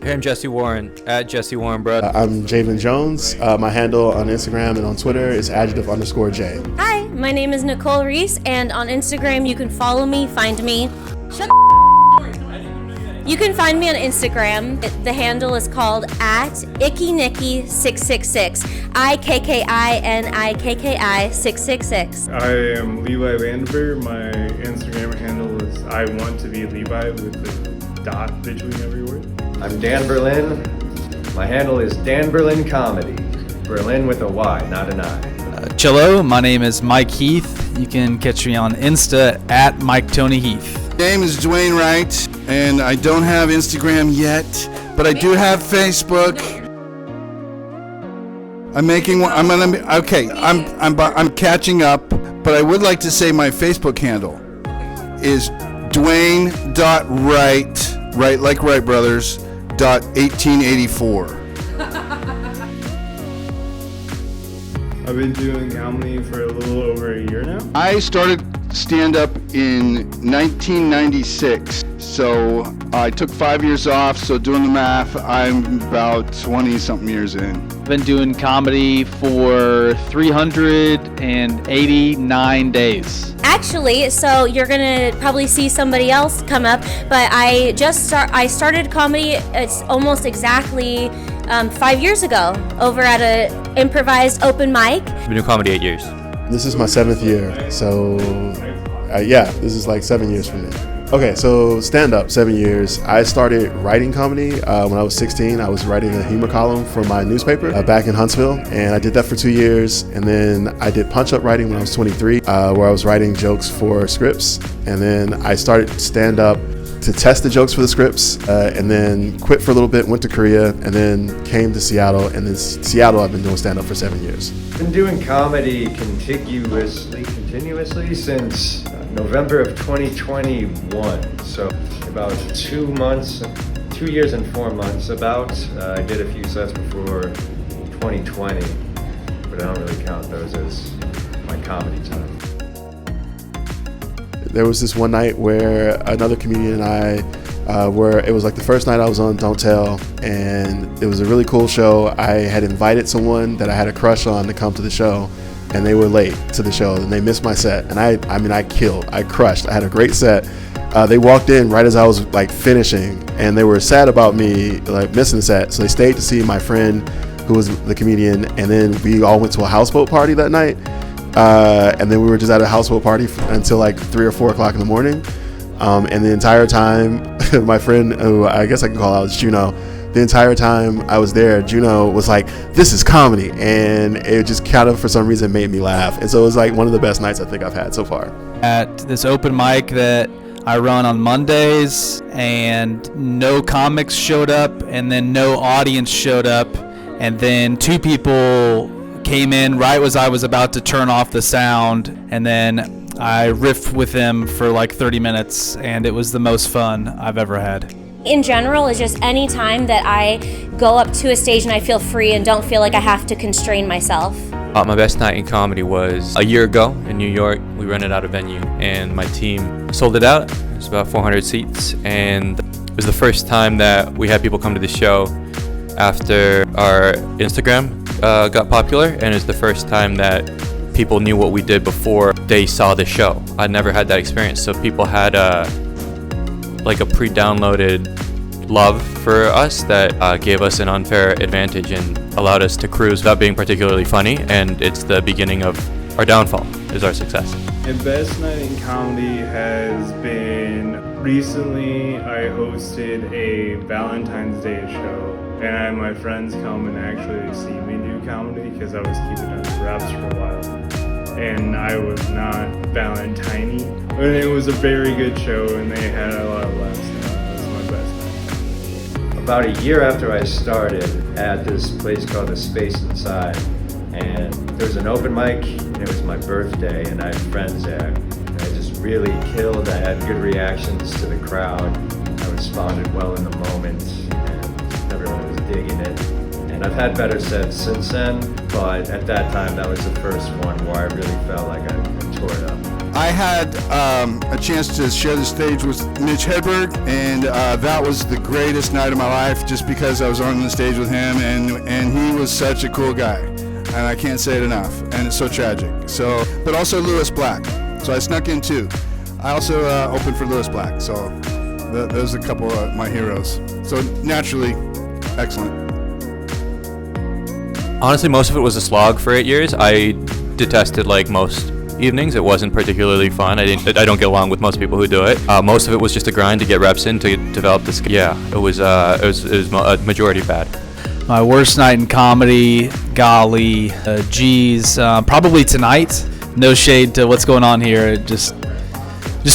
Hey, I'm Jesse Warren, at Jesse Warren, bro. I'm Javann Jones. My handle on Instagram and on Twitter is _J. Hi, my name is Nicole Ruiz, and on Instagram you can follow me, find me. You can find me on Instagram. The handle is called @IckyNicky666. IKKINIKKI666. I am Levi Vandiver. My Instagram handle is I want to be Levi with the dot between every word. I'm Dan Berlyn. My handle is Dan Berlyn Comedy. Berlyn with a Y, not an I. Cello, my name is Mike Heath. You can catch me on Insta at Mike Tony Heath. My name is Duane Wright, and I don't have Instagram yet, but I do have Facebook. I'm making one. I'm catching up, but I would like to say my Facebook handle is Duane.Wright, right like Wright Brothers, .1884. I've been doing comedy for a little over a year now. I started stand-up in 1996, so I took 5 years off, so doing the math, I'm about 20-something years in. I've been doing comedy for 389 days. Actually, so you're gonna probably see somebody else come up, but I started comedy. It's almost exactly 5 years ago over at a improvised open mic. I've been doing comedy 8 years. This is my 7th year, so this is like 7 years for me. Okay, so stand-up, 7 years. I started writing comedy when I was 16. I was writing a humor column for my newspaper back in Huntsville, and I did that for 2 years. And then I did punch-up writing when I was 23, where I was writing jokes for scripts. And then I started stand-up to test the jokes for the scripts, and then quit for a little bit, went to Korea, and then came to Seattle. And in Seattle, I've been doing stand-up for 7 years. Been doing comedy continuously since November of 2021. So about 2 years and 4 months about. I did a few sets before 2020, but I don't really count those as my comedy time. There was this one night where another comedian and I it was like the first night I was on Don't Tell, and it was a really cool show. I had invited someone that I had a crush on to come to the show, and they were late to the show, and they missed my set. And I crushed. I had a great set. They walked in right as I was like finishing, and they were sad about me like missing the set. So they stayed to see my friend who was the comedian, and then we all went to a houseboat party that night. And then we were just at a houseboat party until like 3 or 4 o'clock in the morning. And the entire time, my friend, who I guess I can call out Juno, the entire time I was there, Juno was like, "This is comedy," and it just kind of for some reason made me laugh. And so it was like one of the best nights I think I've had so far. At this open mic that I run on Mondays, and no comics showed up, and then no audience showed up, and then 2 people came in right as I was about to turn off the sound, and then I riffed with them for like 30 minutes, and it was the most fun I've ever had. In general, it's just any time that I go up to a stage and I feel free and don't feel like I have to constrain myself. My best night in comedy was a year ago in New York. We rented out a venue, and my team sold it out. It was about 400 seats, and it was the first time that we had people come to the show after our Instagram got popular, and it's the first time that people knew what we did before they saw the show. I'd never had that experience, so people had a pre-downloaded love for us that gave us an unfair advantage and allowed us to cruise without being particularly funny, and it's the beginning of our downfall, is our success. My best night in comedy has been recently. I hosted a Valentine's Day show, and I had my friends come and actually see me do comedy because I was keeping it under wraps for a while. And I was not Valentine-y, but it was a very good show, and they had a lot of laughs. That was my best night. About a year after I started at this place called The Space Inside, and there was an open mic, and it was my birthday, and I had friends there. And I just really killed. I had good reactions to the crowd. I responded well in the moment, and everyone was digging it. And I've had better sets since then, but at that time, that was the first one where I really felt like I tore it up. I had a chance to share the stage with Mitch Hedberg, and that was the greatest night of my life just because I was on the stage with him, and he was such a cool guy. And I can't say it enough, and it's so tragic. So, but also Lewis Black. So I snuck in too. I also opened for Lewis Black, so those are a couple of my heroes. So naturally, excellent. Honestly, most of it was a slog for 8 years. I detested like most evenings. It wasn't particularly fun. I don't get along with most people who do it. Most of it was just a grind to get reps in to develop the skill. Yeah, it was a majority bad. My worst night in comedy, golly, geez, probably tonight. No shade to what's going on here. It just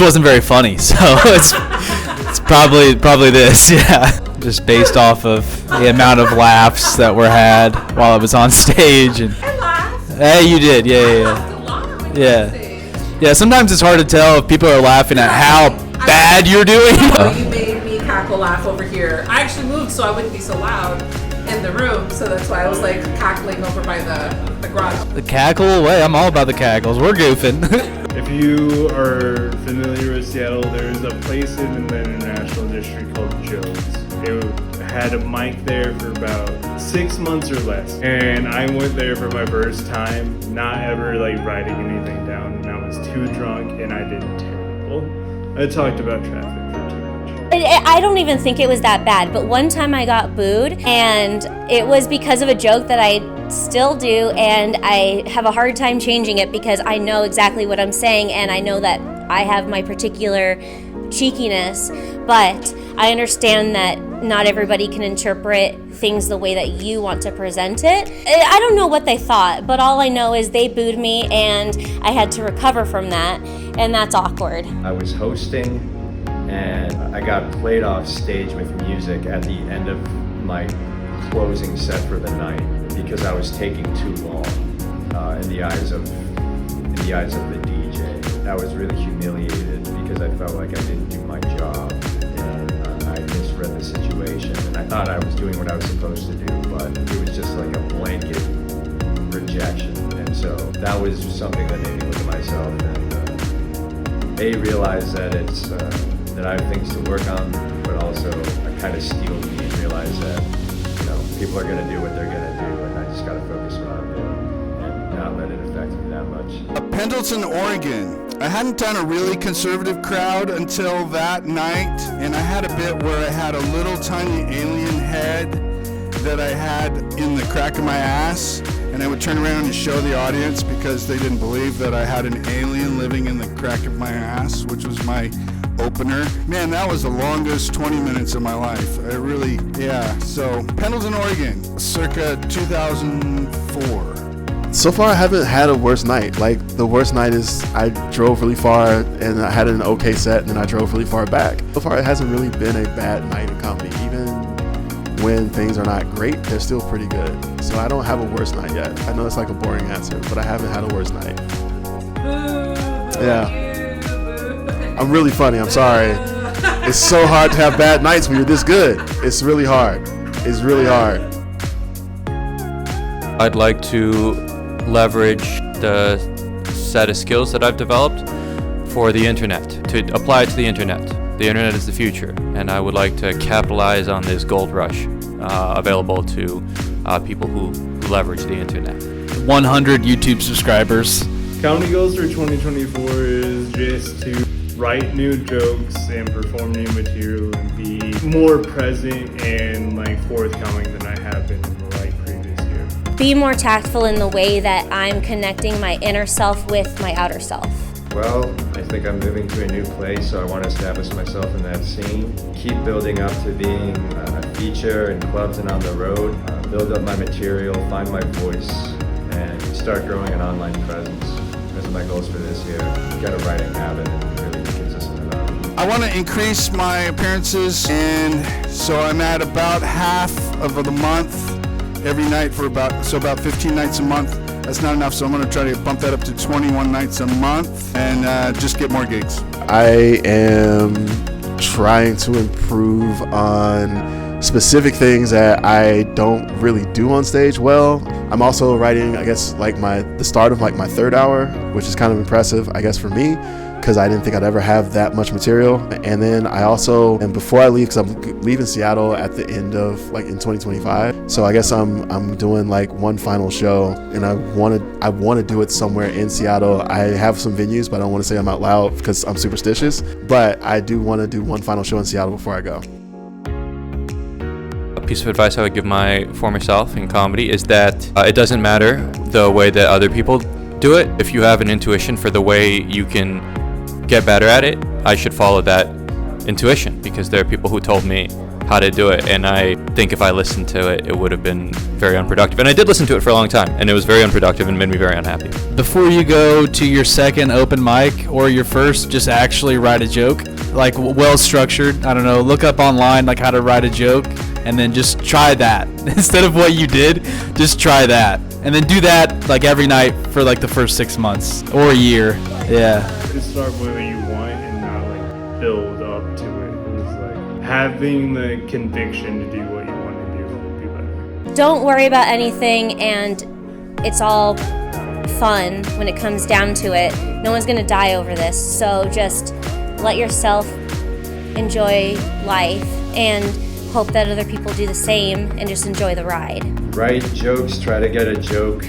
wasn't very funny. So it's probably this, yeah. Just based off of the amount of laughs that were had while I was on stage. And I laughed. hey, you did, I yeah. laughed a lot on Yeah. stage. Yeah, sometimes it's hard to tell if people are laughing at how bad you're doing. You made me cackle laugh over here. I actually moved so I wouldn't be so loud in the room, so that's why I was like cackling over by the garage. The cackle away. I'm all about the cackles. We're goofing. If you are familiar with Seattle, there's a place in the International District called Jones. It had a mic there for about 6 months or less, and I went there for my first time, not ever like writing anything down, and I was too drunk and I did terrible. I talked about traffic for too much. I don't even think it was that bad, but one time I got booed, and it was because of a joke that I still do, and I have a hard time changing it because I know exactly what I'm saying, and I know that I have my particular cheekiness, but I understand that not everybody can interpret things the way that you want to present it. I don't know what they thought, but all I know is they booed me, and I had to recover from that, and that's awkward. I was hosting, and I got played off stage with music at the end of my closing set for the night because I was taking too long in the eyes of the DJ. I was really humiliated because I felt like I didn't do my job, and I misread the situation, and I thought I was doing what I was supposed to do, but it was just like a blanket rejection. And so that was something that made me look at myself and realize that it's that I have things to work on, but also I kind of steeled me and realized that people are gonna do what they're gonna do, and I just gotta focus on what I'm doing and not let it affect me that much. Pendleton, Oregon. I hadn't done a really conservative crowd until that night, and I had a bit where I had a little tiny alien head that I had in the crack of my ass, and I would turn around and show the audience because they didn't believe that I had an alien living in the crack of my ass, which was my opener. Man, that was the longest 20 minutes of my life. So Pendleton, Oregon, circa 2004. So far, I haven't had a worst night. Like, the worst night is I drove really far and I had an okay set, and then I drove really far back. So far, it hasn't really been a bad night in comedy. Even when things are not great, they're still pretty good. So I don't have a worst night yet. I know it's like a boring answer, but I haven't had a worst night. Yeah. I'm really funny, I'm sorry. It's so hard to have bad nights when you're this good. It's really hard. It's really hard. I'd like to leverage the set of skills that I've developed for the internet, to apply it to the internet. The internet is the future, and I would like to capitalize on this gold rush available to people who leverage the internet. 100 YouTube subscribers. Comedy goals for 2024 is just to write new jokes and perform new material and be more present and forthcoming than I have been in the previous year. Be more tactful in the way that I'm connecting my inner self with my outer self. Well, I think I'm moving to a new place, so I want to establish myself in that scene. Keep building up to being a feature in clubs and on the road. Build up my material, find my voice, and start growing an online presence. Those are my goals for this year. Get a writing habit and really be consistent about it. I want to increase my appearances, and so I'm at about half of the month every night for about 15 nights a month. That's not enough, so I'm going to try to bump that up to 21 nights a month and just get more gigs. I am trying to improve on specific things that I don't really do on stage well. I'm also writing, I guess, like the start of like my third hour, which is kind of impressive, I guess, for me, because I didn't think I'd ever have that much material. And then I also, and before I leave, because I'm leaving Seattle at the end of like in 2025, so I guess I'm doing like one final show, and I want to do it somewhere in Seattle. I have some venues, but I don't want to say them out loud because I'm superstitious. But I do want to do one final show in Seattle before I go. A piece of advice I would give my former self in comedy is that it doesn't matter the way that other people do it. If you have an intuition for the way you can get better at it, I should follow that intuition, because there are people who told me how to do it, and I think if I listened to it, it would have been very unproductive. And I did listen to it for a long time, and it was very unproductive and made me very unhappy. Before you go to your second open mic or your first, just actually write a joke, like well structured. I don't know, look up online like how to write a joke, and then just try that. Instead of what you did, just try that. And then do that like every night for like the first 6 months or a year. Yeah. Just start where you want and not like build up to it. It's like having the conviction to do what you want to do will be better. Don't worry about anything, and it's all fun when it comes down to it. No one's gonna die over this, so just let yourself enjoy life and hope that other people do the same, and just enjoy the ride. Write jokes, try to get a joke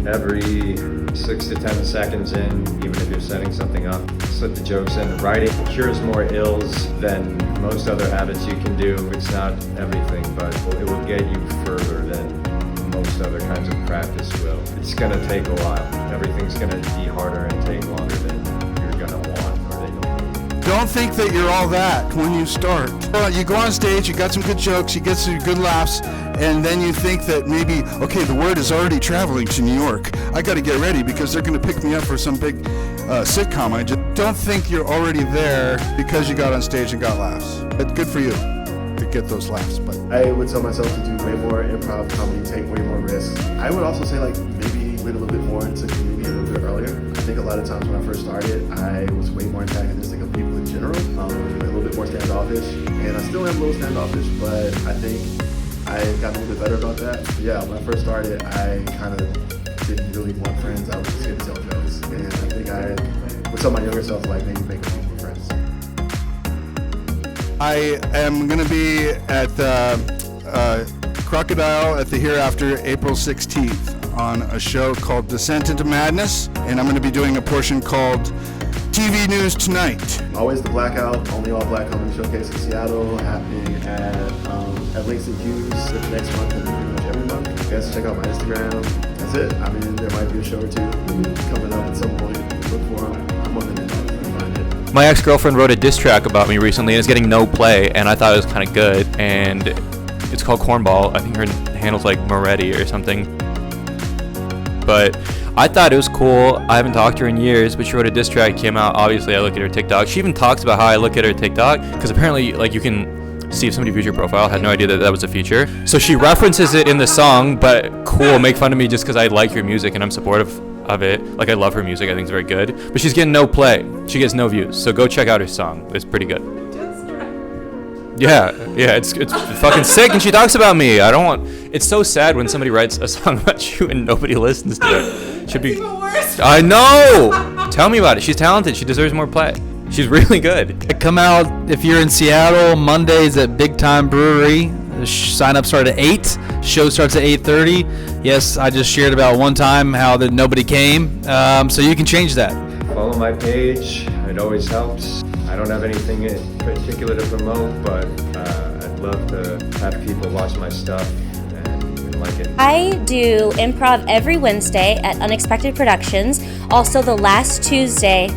every 6 to 10 seconds in, even if you're setting something up. Slip the jokes in. Writing cures more ills than most other habits you can do. It's not everything, but it will get you further than most other kinds of practice will. It's gonna take a while. Everything's gonna be harder and take longer than you're gonna want or they don't. Don't think that you're all that when you start. You go on stage, you got some good jokes, you get some good laughs, and then you think that maybe, okay, the word is already traveling to New York. I got to get ready because they're going to pick me up for some big sitcom. I just don't think you're already there because you got on stage and got laughs. But good for you to get those laughs. But I would tell myself to do way more improv comedy, take way more risks. I would also say like maybe lean a little bit more into community a little bit earlier. I think a lot of times when I first started, I was way more antagonistic of people in general, a little bit more standoffish, and I still am a little standoffish, but I think I got a little bit better about that. But yeah, when I first started, I kind of didn't really want friends. I was just scared to tell jokes, and I think I would tell my younger self like maybe make more friends. I am going to be at Crocodile at the Hereafter April 16th on a show called Descent into Madness, and I'm going to be doing a portion called TV News Tonight. Always the Blackout, only all black comedy showcase in Seattle, happening at Langston Hughes next month and pretty much every month. You guys check out my Instagram. That's it. I mean, there might be a show or two coming up at some point. Look for them. I'm on the net to find it. My ex-girlfriend wrote a diss track about me recently, and it's getting no play, and I thought it was kind of good. And it's called Cornball. I think her handle's like Moretti or something. But I thought it was cool. I haven't talked to her in years, but she wrote a diss track, came out. Obviously, I look at her TikTok. She even talks about how I look at her TikTok, because apparently, like, you can see if somebody views your profile. I had no idea that that was a feature. So she references it in the song, but cool, make fun of me just because I like your music and I'm supportive of it. Like, I love her music. I think it's very good. But she's getting no play. She gets no views. So go check out her song. It's pretty good. Yeah, it's fucking sick, and she talks about me. It's so sad when somebody writes a song about you and nobody listens to it. Should be even worse. I know. Tell me about it. She's talented. She deserves more play. She's really good. Come out if you're in Seattle, Mondays at Big Time Brewery. The sign-up starts at 8. Show starts at 8:30. Yes, I just shared about one time how that nobody came, so you can change that. Follow my page. It always helps. I don't have anything in particular to promote, but I'd love to have people watch my stuff and like it. I do improv every Wednesday at Unexpected Productions. Also, the last Tuesday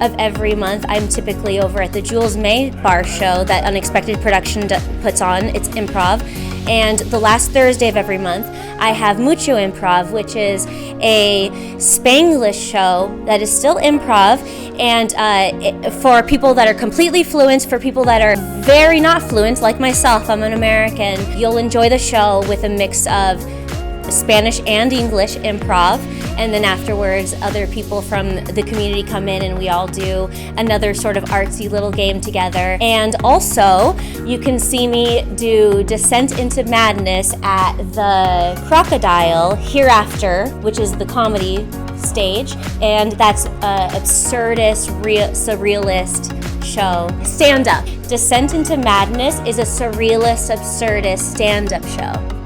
of every month, I'm typically over at the Jules May Bar Show that Unexpected Production puts on. It's improv. And the last Thursday of every month, I have Mucho Improv, which is a Spanglish show that is still improv, and for people that are completely fluent, for people that are very not fluent, like myself, I'm an American, you'll enjoy the show with a mix of Spanish and English improv, and then afterwards other people from the community come in and we all do another sort of artsy little game together. And also you can see me do Descent into Madness at the Crocodile Hereafter, which is the comedy stage, and that's absurdist, surrealist show. Stand-up. Descent into Madness is a surrealist, absurdist stand-up show.